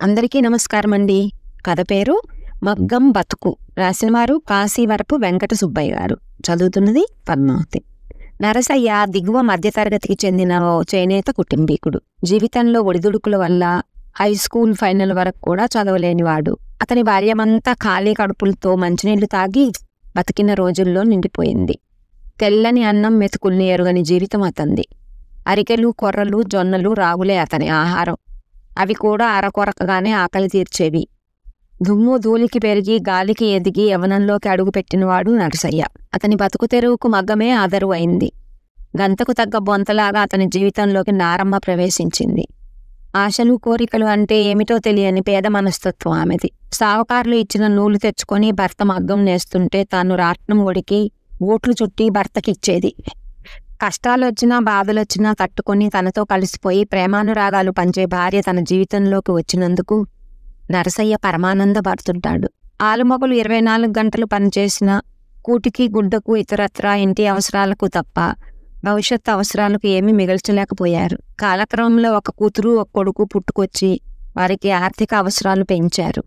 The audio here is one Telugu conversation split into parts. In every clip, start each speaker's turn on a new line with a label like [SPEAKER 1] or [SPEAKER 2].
[SPEAKER 1] అందరికీ నమస్కారం అండి. కథ పేరు మగ్గం బతుకు. రాసినవారు కాశీవరపు వెంకట సుబ్బయ్య గారు. చదువుతున్నది పద్మావతి. నరసయ్య దిగువ మధ్యతరగతికి చెందిన ఓ చేనేత కుటుంబీకుడు. జీవితంలో ఒడిదుడుకుల వల్ల హై స్కూల్ ఫైనల్ వరకు కూడా చదవలేనివాడు. అతని భార్యమంతా ఖాళీ కడుపులతో మంచినీళ్లు తాగి బతికిన రోజుల్లో నిండిపోయింది. తెల్లని అన్నం మెతుకుల్ని ఎరుగని జీవితం అతంది. అరికెలు, కొర్రలు, జొన్నలు, రాగులే అతని ఆహారం. అవి కూడా అరకొరకగానే ఆకలి తీర్చేవి. దుమ్ము ధూళికి పెరిగి గాలికి ఎదిగి యవనంలోకి అడుగుపెట్టినవాడు నరసయ్య. అతని బతుకు తెరువుకు మగ్గమే ఆదరు అయింది. గంతకు తగ్గ బొంతలాగా అతని జీవితంలోకి నారమ్మ ప్రవేశించింది. ఆశలు, కోరికలు అంటే ఏమిటో తెలియని పేద మనస్తత్వం ఆమెది. సావుకారులు ఇచ్చిన నూలు తెచ్చుకొని భర్త మగ్గం నేస్తుంటే తాను రాట్నం ఒడికి ఓట్లు చుట్టి భర్తకిచ్చేది. కష్టాలొచ్చినా బాధలొచ్చినా తట్టుకొని తనతో కలిసిపోయి ప్రేమానురాగాలు పంచే భార్య తన జీవితంలోకి వచ్చినందుకు నరసయ్య పరమానందపడుతుంటాడు. ఆలుమొగలు 24 గంటలు పనిచేసిన కూటికి గుడ్డకు ఇతరత్రా ఇంటి అవసరాలకు తప్ప భవిష్యత్తు అవసరాలకు ఏమీ మిగల్చలేకపోయారు. కాలక్రమంలో ఒక కూతురు, ఒక కొడుకు పుట్టుకొచ్చి వారికి ఆర్థిక అవసరాలు పెంచారు.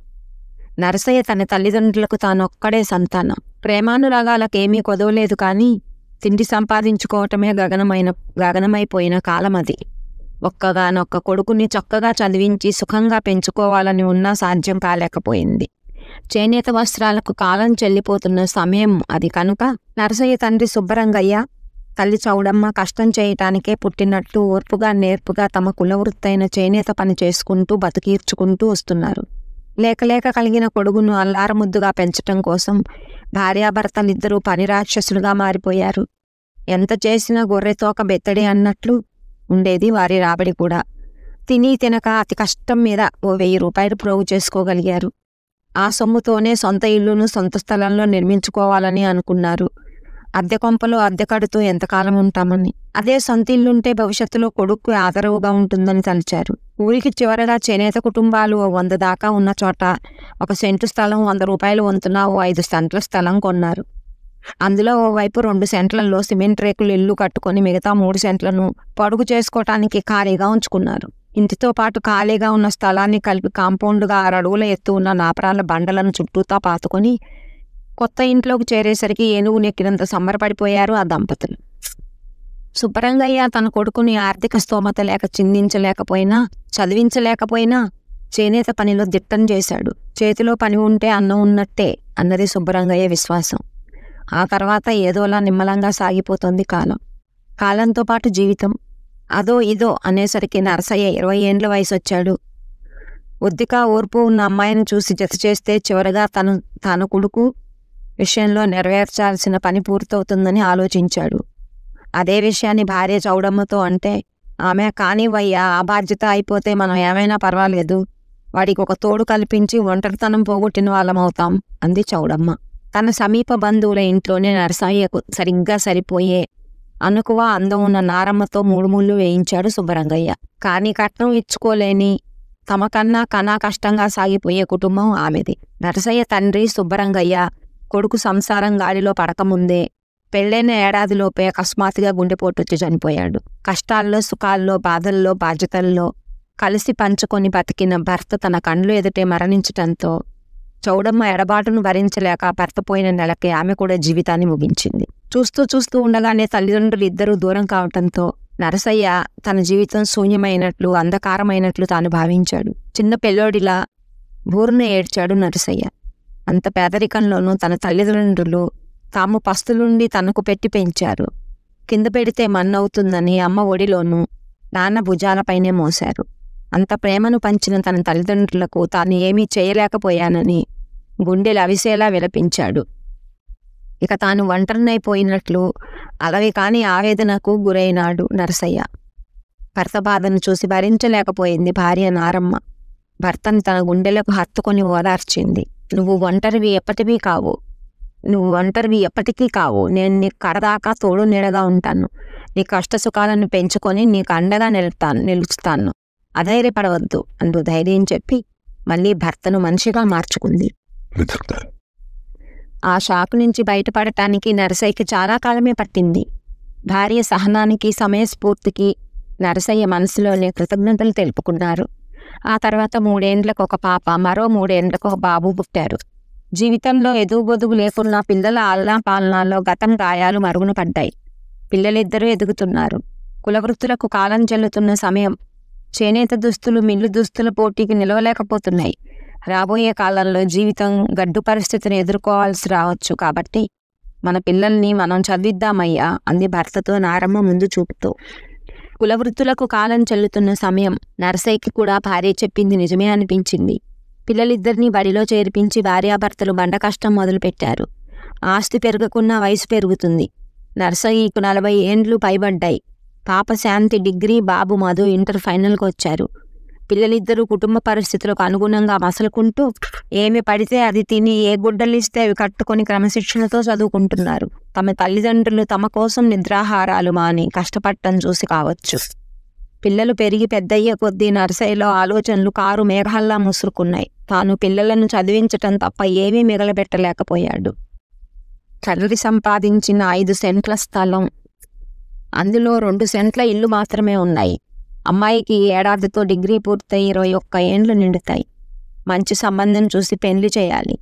[SPEAKER 1] నరసయ్య తన తల్లిదండ్రులకు తానొక్కడే సంతానం. ప్రేమానురాగాలకేమీ కొదవలేదు, కానీ తిండి సంపాదించుకోవటమే గగనమైపోయిన కాలం అది. ఒక్కగానొక్క కొడుకుని చక్కగా చదివించి సుఖంగా పెంచుకోవాలని ఉన్నా సాధ్యం కాలేకపోయింది. చేనేత వస్త్రాలకు కాలం చెల్లిపోతున్న సమయం అది కనుక నరసయ్య తండ్రి సుబ్బరంగయ్య, తల్లి చౌడమ్మ కష్టం చేయటానికే పుట్టినట్టు ఓర్పుగా నేర్పుగా తమ కులవృత్తైన చేనేత పని చేసుకుంటూ బతికీర్చుకుంటూ వస్తున్నారు. లేక కలిగిన కొడుకును అల్లారముద్దుగా పెంచటం కోసం భార్యాభర్తలిద్దరూ పని రాక్షసులుగా మారిపోయారు. ఎంత చేసినా గొర్రెతోక బెత్తడి అన్నట్లు ఉండేది వారి రాబడి కూడా. తిని తినక అతి కష్టం మీద ఓ 1000 రూపాయలు ప్రోగు చేసుకోగలిగారు. ఆ సొమ్ముతోనే సొంత ఇల్లును సొంత స్థలంలో నిర్మించుకోవాలని అనుకున్నారు. అద్దె కొంపలో అద్దె కడుతూ ఎంతకాలం ఉంటామని. అదే సొంత ఇల్లుంటే భవిష్యత్తులో కొడుకు ఆదరవుగా ఉంటుందని తలిచారు. ఊరికి చివరగా చేనేత కుటుంబాలు 100 దాకా ఉన్న చోట 1 సెంటు స్థలం 100 రూపాయలు వంతున ఓ 5 సెంట్ల స్థలం కొన్నారు. అందులో ఓవైపు 2 సెంట్లలో సిమెంట్ రేకులు ఇల్లు కట్టుకొని మిగతా 3 సెంట్లను పొడుగు చేసుకోవటానికి ఖాళీగా ఉంచుకున్నారు. ఇంటితో పాటు ఖాళీగా ఉన్న స్థలాన్ని కలిపి కాంపౌండ్గా 6 అడుగుల ఎత్తు ఉన్న నాపరాల బండలను చుట్టూతా పాతుకొని కొత్త ఇంట్లోకి చేరేసరికి ఏనుగు నెక్కినంత సంబరపడిపోయారు ఆ దంపతులు. సుబ్బరంగయ్య తన కొడుకుని ఆర్థిక స్తోమత లేక చిందించలేకపోయినా, చదివించలేకపోయినా చేనేత పనిలో దిట్టం చేశాడు. చేతిలో పని ఉంటే అన్నం ఉన్నట్టే అన్నది సుబ్బరంగయ్య విశ్వాసం. ఆ తర్వాత ఏదోలా నిమ్మలంగా సాగిపోతుంది కాలం. కాలంతో పాటు జీవితం. అదో ఇదో అనేసరికి నరసయ్య 20 ఏండ్ల వయసు వచ్చాడు. ఒద్దిక ఓర్పు ఉన్న అమ్మాయిని చూసి జత చేస్తే చివరగా తన కొడుకు విషయంలో నెరవేర్చాల్సిన పని పూర్తవుతుందని ఆలోచించాడు. అదే విషయాన్ని భార్య చౌడమ్మతో అంటే, ఆమె కానివయ్యా, ఆ బాధ్యత అయిపోతే మనం ఏమైనా పర్వాలేదు, వాడికి ఒక తోడు కల్పించి ఒంటరితనం పోగొట్టిన వాళ్ళమవుతాం అంది చౌడమ్మ. తన సమీప బంధువుల ఇంట్లోనే నరసయ్యకు సరిగ్గా సరిపోయే అనుకువ అందం ఉన్న నారమ్మతో 3 ముళ్ళు వేయించాడు సుబ్బరంగయ్య. కానీ కట్నం ఇచ్చుకోలేని తమకన్నా కన్నా కష్టంగా సాగిపోయే కుటుంబం ఆమెది. నరసయ్య తండ్రి సుబ్బరంగయ్య కొడుకు సంసారం గాలిలో పడకముందే పెళ్ళైన ఏడాదిలోపే అకస్మాత్తుగా గుండెపోటు వచ్చి చనిపోయాడు. కష్టాల్లో, సుఖాల్లో, బాధల్లో, బాధ్యతల్లో కలిసి పంచుకొని బతికిన భర్త తన కండ్లు ఎదుటే మరణించటంతో చౌడమ్మ ఎడబాటును భరించలేక భర్త పోయిన నెలకి ఆమె కూడా జీవితాన్ని ముగించింది. చూస్తూ ఉండగానే తల్లిదండ్రులు ఇద్దరూ దూరం కావటంతో నరసయ్య తన జీవితం శూన్యమైనట్లు, అంధకారమైనట్లు తాను భావించాడు. చిన్న పిల్లోడిలా బూరున ఏడ్చాడు నరసయ్య. అంత పేదరికంలోనూ తన తల్లిదండ్రులు తాము పస్తులుండి తనకు పెట్టి పెంచారు. కింద పెడితే మన్నవుతుందని అమ్మ ఒడిలోనూ నాన్న భుజాలపైనే మోశారు. అంత ప్రేమను పంచిన తన తల్లిదండ్రులకు తాను ఏమీ చేయలేకపోయానని గుండెలు అవిసేలా విలపించాడు. ఇక తాను ఒంటరినైపోయినట్లు అలవి కాని ఆవేదనకు గురైనాడు నరసయ్య. భర్త బాధను చూసి భరించలేకపోయింది భార్య నారమ్మ. భర్తను తన గుండెలకు హత్తుకొని ఓదార్చింది. నువ్వు ఒంటరివి ఎప్పటికీ కావు. నేను నీకు కడదాకా తోడు నీడగా ఉంటాను. నీ కష్ట సుఖాలను పెంచుకొని నీకు అండగా నిలుస్తాను. అధైర్యపడవద్దు అంటూ ధైర్యం చెప్పి మళ్ళీ భర్తను మనిషిగా మార్చుకుంది. ఆ షాకు నుంచి బయటపడటానికి నరసయ్యకి చాలా కాలమే పట్టింది. భార్య సహనానికి, సమయస్ఫూర్తికి నరసయ్య మనసులోనే కృతజ్ఞతలు తెలుపుకున్నారు. ఆ తర్వాత 3 ఏండ్లకు ఒక పాప, మరో 3 ఏండ్లకు ఒక బాబు పుట్టారు. జీవితంలో ఎదుగుబొదుగు లేకున్నా పిల్లల ఆలనా పాలనాల్లో గతం గాయాలు మరుగున పడ్డాయి. పిల్లలిద్దరూ ఎదుగుతున్నారు. కులవృత్తులకు కాలం చెల్లుతున్న సమయం. చేనేత దుస్తులు మిల్లు దుస్తుల పోటీకి నిలవలేకపోతున్నాయి. రాబోయే కాలంలో జీవితం గడ్డు పరిస్థితిని ఎదుర్కోవాల్సి రావచ్చు. కాబట్టి మన పిల్లల్ని మనం చదివిద్దామయ్యా అంది భర్తతో నారమ్మ ముందు చూపుతూ. కులవృత్తులకు కాలం చెల్లుతున్న సమయం. నరసయ్యకి కూడా భార్య చెప్పింది నిజమే అనిపించింది. పిల్లలిద్దరినీ బడిలో చేర్పించి భార్యాభర్తలు బండ కష్టం మొదలుపెట్టారు. ఆస్తి పెరగకున్నా వయసు పెరుగుతుంది. నరసయ్యకు 40 ఏండ్లు పైబడ్డాయి. పాప శాంతి డిగ్రీ, బాబు మధు ఇంటర్ ఫైనల్కి వచ్చారు. పిల్లలిద్దరూ కుటుంబ పరిస్థితులకు అనుగుణంగా మసలుకుంటూ ఏమి పడితే అది తిని, ఏ గుడ్డలిస్తే అవి కట్టుకొని క్రమశిక్షణతో చదువుకుంటున్నారు. తమ తల్లిదండ్రులు తమ కోసం నిద్రాహారాలు మాని కష్టపడటం చూసి కావచ్చు. పిల్లలు పెరిగి పెద్దయ్యే కొద్దీ నరసయ్యలో ఆలోచనలు కారు మేఘాల్లా ముసురుకున్నాయి. తాను పిల్లలను చదివించటం తప్ప ఏమీ మిగలబెట్టలేకపోయాడు. తండ్రి సంపాదించిన 5 సెంట్ల స్థలం, అందులో 2 సెంట్ల ఇల్లు మాత్రమే ఉన్నాయి. అమ్మాయికి ఏడాదితో డిగ్రీ పూర్తయి 21 ఏండ్లు నిండుతాయి. మంచి సంబంధం చూసి పెళ్లి చేయాలి.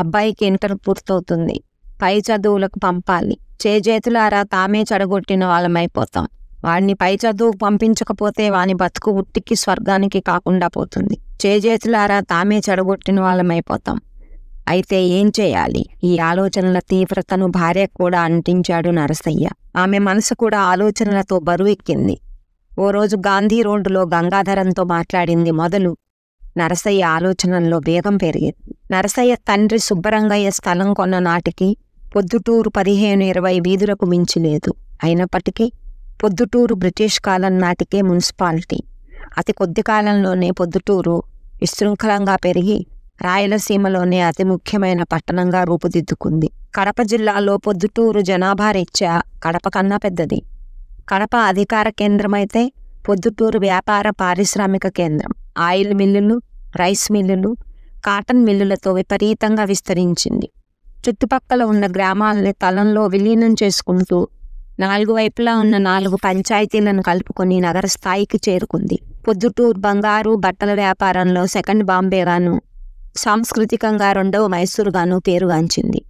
[SPEAKER 1] అబ్బాయికి ఇంటర్ పూర్తవుతుంది. పై చదువులకు పంపాలి. చేజేతులారా తామే చెడగొట్టిన వాళ్ళమైపోతాం. వాడిని పై చదువుకు పంపించకపోతే వాని బతుకు ఉట్టికి స్వర్గానికి కాకుండా పోతుంది. చేజేతులారా తామే చెడగొట్టిన వాళ్ళమైపోతాం. అయితే ఏం చేయాలి? ఈ ఆలోచనల తీవ్రతను భార్యకు కూడా అంటించాడు నరసయ్య. ఆమె మనసు కూడా ఆలోచనలతో బరువెక్కింది. ఓ రోజు గాంధీ రోడ్డులో గంగాధరంతో మాట్లాడింది మొదలు నరసయ్య ఆలోచనల్లో వేగం పెరిగింది. నరసయ్య తండ్రి సుబ్బరంగయ్య స్థలం కొన్న నాటికి పొద్దుటూరు 15-20 వీధులకు మించి లేదు. అయినప్పటికీ పొద్దుటూరు బ్రిటిష్ కాలం నాటికే మున్సిపాలిటీ. అతి కొద్ది కాలంలోనే పొద్దుటూరు విశృంఖలంగా పెరిగి రాయలసీమలోనే అతి ముఖ్యమైన పట్టణంగా రూపుదిద్దుకుంది. కడప జిల్లాలో పొద్దుటూరు జనాభా రీత్యా కడప కన్నా పెద్దది. కడప అధికార కేంద్రమైతే పొద్దుటూరు వ్యాపార పారిశ్రామిక కేంద్రం. ఆయిల్ మిల్లులు, రైస్ మిల్లులు, కాటన్ మిల్లులతో విపరీతంగా విస్తరించింది. చుట్టుపక్కల ఉన్న గ్రామాలని తలంలో విలీనం చేసుకుంటూ 4 వైపులా ఉన్న 4 పంచాయతీలను కలుపుకొని నగర స్థాయికి చేరుకుంది. పొద్దుటూరు బంగారు బట్టల వ్యాపారంలో సెకండ్ బాంబేగాను, సాంస్కృతికంగా 2వ మైసూరుగాను పేరుగాంచింది.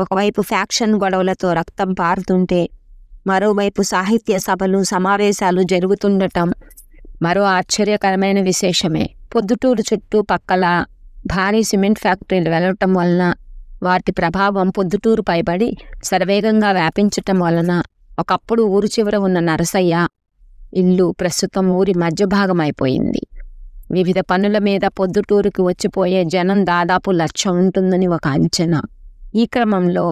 [SPEAKER 1] ఒకవైపు ఫ్యాక్షన్ గొడవలతో రక్తం పారుతుంటే మరోవైపు సాహిత్య సభలు, సమావేశాలు జరుగుతుండటం మరో ఆశ్చర్యకరమైన విశేషమే. పొద్దుటూరు చుట్టూ పక్కల భారీ సిమెంట్ ఫ్యాక్టరీలు వెళ్లటం వలన వాటి ప్రభావం పొద్దుటూరు పైబడి శరవేగంగా వ్యాపించటం వలన ఒకప్పుడు ఊరు చివర ఉన్న నరసయ్య ఇల్లు ప్రస్తుతం ఊరి మధ్య భాగం అయిపోయింది. వివిధ పనుల మీద పొద్దుటూరుకి వచ్చిపోయే జనం దాదాపు 1,00,000 ఉంటుందని ఒక అంచనా. ఈ క్రమంలో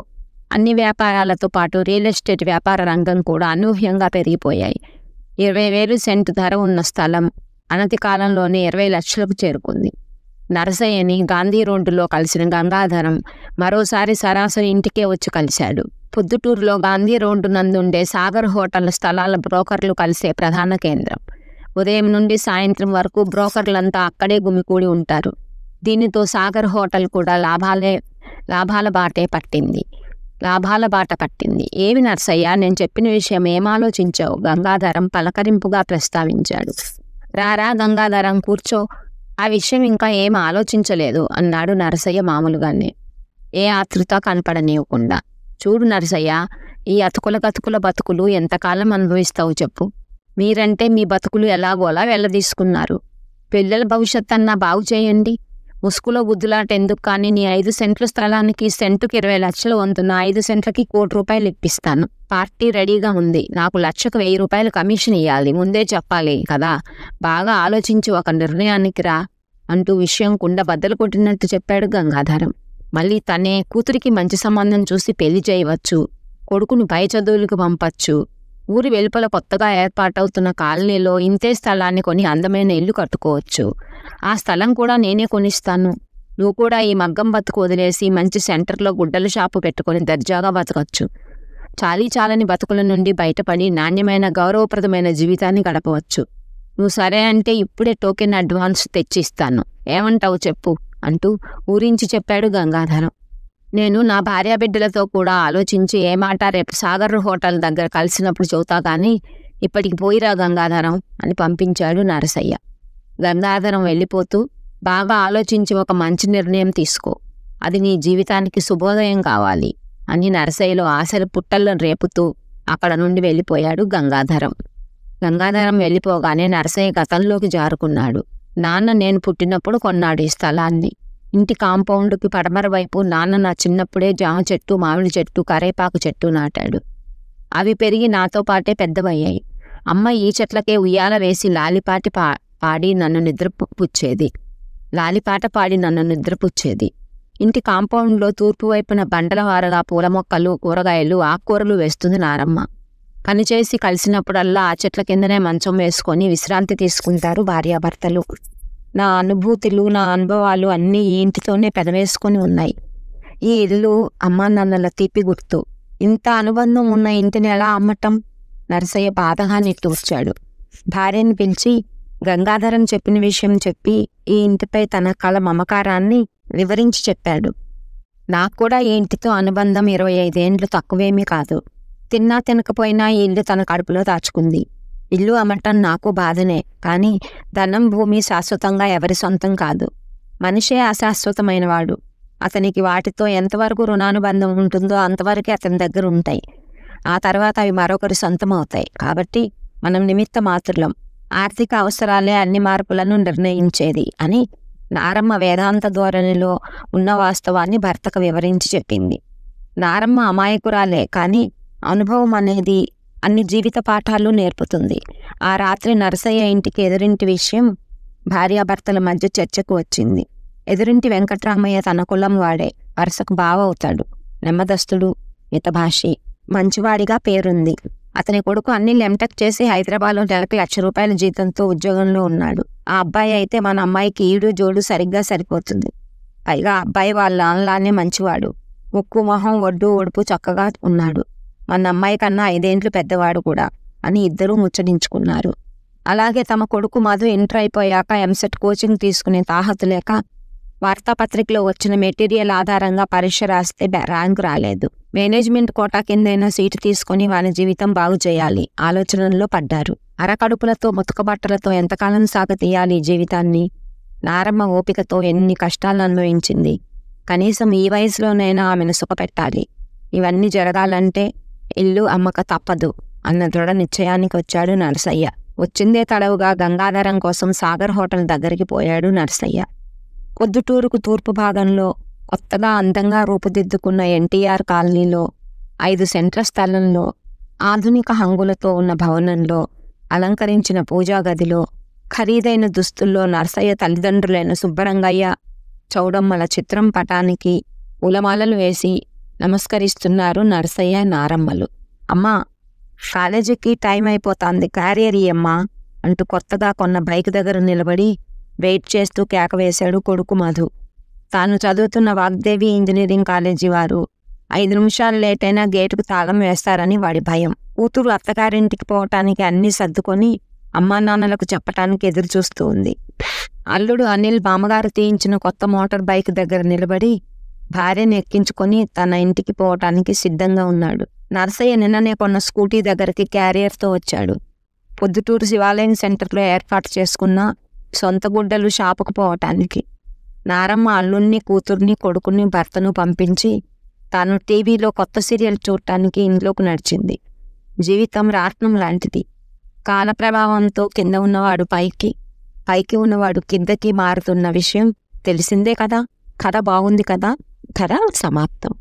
[SPEAKER 1] అన్ని వ్యాపారాలతో పాటు రియల్ ఎస్టేట్ వ్యాపార రంగం కూడా అనూహ్యంగా పెరిగిపోయాయి. 20,000 సెంటు ధర ఉన్న స్థలం అనతి కాలంలోనే 20 లక్షలకు చేరుకుంది. నరసయ్యని గాంధీ రోడ్డులో కలిసిన గంగాధరం మరోసారి సరాసరి ఇంటికే వచ్చి కలిశాడు. పొద్దుటూరులో గాంధీ రోడ్డు నందుండే సాగర్ హోటల్ స్థలాల బ్రోకర్లు కలిసే ప్రధాన కేంద్రం. ఉదయం నుండి సాయంత్రం వరకు బ్రోకర్లంతా అక్కడే గుమికూడి ఉంటారు. దీనితో సాగర్ హోటల్ కూడా లాభాల బాట పట్టింది. ఏమి నరసయ్య, నేను చెప్పిన విషయం ఏం ఆలోచించావు? గంగాధరం పలకరింపుగా ప్రస్తావించాడు. రారా గంగాధరం, కూర్చో. ఆ విషయం ఇంకా ఏం ఆలోచించలేదు అన్నాడు నరసయ్య మామూలుగానే, ఏ ఆతృత కనపడనివ్వకుండా. చూడు నరసయ్య, ఈ అతుకుల బతుకులు ఎంతకాలం అనుభవిస్తావు చెప్పు? మీరంటే మీ బతుకులు ఎలాగోలా వెళ్ళదీసుకున్నారు. పిల్లల భవిష్యత్ అన్నా బాగు చేయండి. ముసుగులో గుద్దులాట ఎందుకు? కానీ నీ 5 సెంట్ల స్థలానికి సెంటుకి 20 లక్షలు వంతున 5 సెంట్లకి ₹1,00,00,000 ఇప్పిస్తాను. పార్టీ రెడీగా ఉంది. నాకు 1,00,000కు ₹1,000 కమిషన్ ఇవ్వాలి. ముందే చెప్పాలి కదా. బాగా ఆలోచించి ఒక నిర్ణయానికి రా అంటూ విషయం కుండ బద్దలు కొట్టినట్టు చెప్పాడు గంగాధరం. మళ్ళీ తనే కూతురికి మంచి సంబంధం చూసి పెళ్లి చేయవచ్చు. కొడుకును పై చదువులకు పంపచ్చు. ఊరి వెలుపల కొత్తగా ఏర్పాటవుతున్న కాలనీలో ఇంతే స్థలాన్ని కొని అందమైన ఇల్లు కట్టుకోవచ్చు. ఆ స్థలం కూడా నేనే కొనిస్తాను. నువ్వు కూడా ఈ మగ్గం బతుకు వదిలేసి మంచి సెంటర్లో గుడ్డల షాపు పెట్టుకొని దర్జాగా బతకచ్చు. చాలని బతుకుల నుండి బయటపడి నాణ్యమైన గౌరవప్రదమైన జీవితాన్ని గడపవచ్చు. నువ్వు సరే అంటే ఇప్పుడే టోకెన్ అడ్వాన్స్ తెచ్చిస్తాను. ఏమంటావు చెప్పు అంటూ ఊరించి చెప్పాడు గంగాధరం. నేను నా భార్యాబిడ్డలతో కూడా ఆలోచించి ఏ మాట రేపు సాగర్ హోటల్ దగ్గర కలిసినప్పుడు చెబుతా కానీ ఇప్పటికి పోయిరా గంగాధరం అని పంపించాడు నరసయ్య. గంగాధరం వెళ్ళిపోతూ, బాగా ఆలోచించి ఒక మంచి నిర్ణయం తీసుకో, అది నీ జీవితానికి శుభోదయం కావాలి అని నరసయ్యలో ఆశల పుట్టలను రేపుతూ అక్కడ నుండి వెళ్ళిపోయాడు గంగాధరం. గంగాధరం వెళ్ళిపోగానే నరసయ్య గతంలోకి జారుకున్నాడు. నాన్న నేను పుట్టినప్పుడు కొన్నాడు ఈ స్థలాన్ని. ఇంటి కాంపౌండ్కి పడమర వైపు నాన్న నా చిన్నప్పుడే జామ చెట్టు, మామిడి చెట్టు, కరేపాకు చెట్టు నాటాడు. అవి పెరిగి నాతో పాటే పెద్దవయ్యాయి. అమ్మ ఈ చెట్లకే ఉయ్యాల వేసి లాలిపాట పాడి నన్ను నిద్రపుచ్చేది. ఇంటి కాంపౌండ్లో తూర్పు వైపున బండల వారగా పూల మొక్కలు, కూరగాయలు, ఆకుకూరలు వేస్తుంది నారమ్మ. పనిచేసి కలిసినప్పుడల్లా ఆ చెట్ల కిందనే మంచం వేసుకొని విశ్రాంతి తీసుకుంటారు భార్యాభర్తలు. నా అనుభూతులు, నా అనుభవాలు అన్నీ ఈ ఇంటితోనే పెదవేసుకొని ఉన్నాయి. ఈ ఇల్లు అమ్మా నాన్నల తీపి గుర్తు. ఇంత అనుబంధం ఉన్న ఇంటిని ఎలా అమ్మటం? నరసయ్య బాధగా నిట్టూర్చాడు. భార్యని పిలిచి గంగాధరం చెప్పిన విషయం చెప్పి ఈ ఇంటిపై తన కల మమకారాన్ని వివరించి చెప్పాడు. నాకు కూడా ఈ ఇంటితో అనుబంధం 25 ఏండ్లు తక్కువేమీ కాదు. తిన్నా తినకపోయినా ఈ ఇల్లు తన కడుపులో దాచుకుంది. ఇల్లు అమ్మటం నాకు బాధనే, కానీ ధనం, భూమి శాశ్వతంగా ఎవరి సొంతం కాదు. మనిషే అశాశ్వతమైనవాడు. అతనికి వాటితో ఎంతవరకు రుణానుబంధం ఉంటుందో అంతవరకే అతని దగ్గర ఉంటాయి. ఆ తర్వాత అవి మరొకరి సొంతం అవుతాయి. కాబట్టి మనం నిమిత్త మాత్రులం. ఆర్థిక అవసరాలే అన్ని మార్పులను నిర్ణయించేది అని నారమ్మ వేదాంత ధోరణిలో ఉన్న వాస్తవాన్ని భర్తకు వివరించి చెప్పింది. నారమ్మ అమాయకురాలే, కానీ అనుభవం అనేది అన్ని జీవిత పాఠాలు నేర్పుతుంది. ఆ రాత్రి నరసయ్య ఇంటికి ఎదురింటి విషయం భార్యాభర్తల మధ్య చర్చకు వచ్చింది. ఎదురింటి వెంకట్రామయ్య తన కులం వాడే, వరుసకు బావ అవుతాడు. నెమ్మదస్తుడు, మితభాషి, మంచివాడిగా పేరుంది. అతని కొడుకు అన్ని ఎంటెక్ చేసి హైదరాబాద్లో నెలకి 1,00,000 రూపాయల జీతంతో ఉద్యోగంలో ఉన్నాడు. ఆ అబ్బాయి అయితే మన అమ్మాయికి ఈడు జోడు సరిగ్గా సరిపోతుంది. పైగా అబ్బాయి వాళ్ళ నాన్నలానే మంచివాడు. ముక్కు, మొహం, ఒడ్డు, ఒడుపు చక్కగా ఉన్నాడు. మన అమ్మాయి కన్నా 5 ఏండ్లు పెద్దవాడు కూడా అని ఇద్దరూ ముచ్చటించుకున్నారు. అలాగే తమ కొడుకు మధు ఇంటర్ అయిపోయాక ఎంసెట్ కోచింగ్ తీసుకునే తాహతు లేక వార్తాపత్రికలో వచ్చిన మెటీరియల్ ఆధారంగా పరీక్ష రాస్తే ర్యాంకు రాలేదు. మేనేజ్మెంట్ కోటా కిందైనా సీటు తీసుకుని వాని జీవితం బాగు చేయాలి ఆలోచనల్లో పడ్డారు. అరకడుపులతో, ముతకబట్టలతో ఎంతకాలం సాగతీయాలి ఈ జీవితాన్ని? నారమ్మ ఓపికతో ఎన్ని కష్టాలను అనుభవించింది. కనీసం ఈ వయసులోనైనా ఆమెను సుఖపెట్టాలి. ఇవన్నీ జరగాలంటే ఇల్లు అమ్మక తప్పదు అన్న దృఢ నిశ్చయానికి వచ్చాడు నరసయ్య. వచ్చిందే తడవుగా గంగాధరం కోసం సాగర్ హోటల్ దగ్గరికి పోయాడు నరసయ్య. పొద్దుటూరుకు తూర్పు భాగంలో కొత్తగా అందంగా రూపుదిద్దుకున్న ఎన్టీఆర్ కాలనీలో 5 సెంట్ల స్థలంలో ఆధునిక హంగులతో ఉన్న భవనంలో అలంకరించిన పూజా గదిలో ఖరీదైన దుస్తుల్లో నరసయ్య తల్లిదండ్రులైన సుబ్బరంగయ్య, చౌడమ్మల చిత్రం పటానికి పూలమాలలు వేసి నమస్కరిస్తున్నారు నరసయ్య, నారమ్మలు. అమ్మా, కాలేజీకి టైం అయిపోతాంది, క్యారియర్ ఇయ్యమ్మా అంటూ కొత్తగా కొన్న బైక్ దగ్గర నిలబడి వెయిట్ చేస్తూ కేక వేశాడు కొడుకు మధు. తాను చదువుతున్న వాగ్దేవి ఇంజనీరింగ్ కాలేజీ వారు 5 నిమిషాలు లేట్ అయినా గేటుకు తాళం వేస్తారని వాడి భయం. కూతురు అత్తగారింటికి పోవటానికి అన్నీ సర్దుకొని అమ్మా నాన్నలకు చెప్పటానికి ఎదురు చూస్తూ ఉంది. అల్లుడు అనిల్ బామ్మగారు తీయించిన కొత్త మోటార్ బైక్ దగ్గర నిలబడి భార్యను ఎక్కించుకొని తన ఇంటికి పోవటానికి సిద్ధంగా ఉన్నాడు. నరసయ్య నిన్ననే కొన్న స్కూటీ దగ్గరికి క్యారియర్తో వచ్చాడు. పొద్దుటూరు శివాలయం సెంటర్లో ఏర్పాటు చేసుకున్న సొంత గుడ్డలు షాపుకు పోవటానికి. నారమ్మ అల్లుణ్ణి, కూతుర్ని, కొడుకుని, భర్తను పంపించి తాను టీవీలో కొత్త సీరియల్ చూడటానికి ఇంట్లోకి నడిచింది. జీవితం రాట్నం లాంటిది. కాల ప్రభావంతో కింద ఉన్నవాడు పైకి, పైకి ఉన్నవాడు కిందకి మారుతున్న విషయం తెలిసిందే కదా. కథ బాగుంది కదా. కథ సమాప్తం.